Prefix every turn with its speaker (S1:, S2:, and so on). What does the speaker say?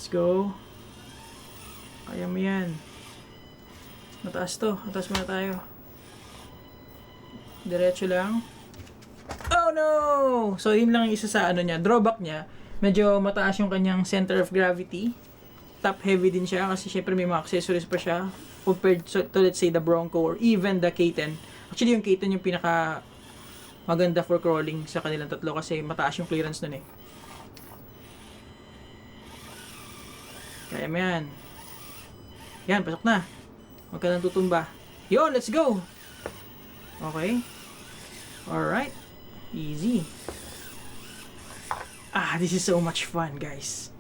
S1: Let's go. Kaya mo yan. Mataas to. Mataas muna tayo. Diretso lang. Oh no! So yun lang yung isa sa ano niya. Drawback niya. Medyo mataas yung kanyang center of gravity. Top heavy din siya kasi syempre may mga accessories pa siya compared to let's say the Bronco or even the K10. Actually yung K10 yung pinaka maganda for crawling sa kanilang tatlo kasi mataas yung clearance nun eh. Kaya mo yan. Yan, pasok na. Huwag ka nang tutumba. Yo, let's go! Okay. Alright. Easy. Ah, this is so much fun, guys.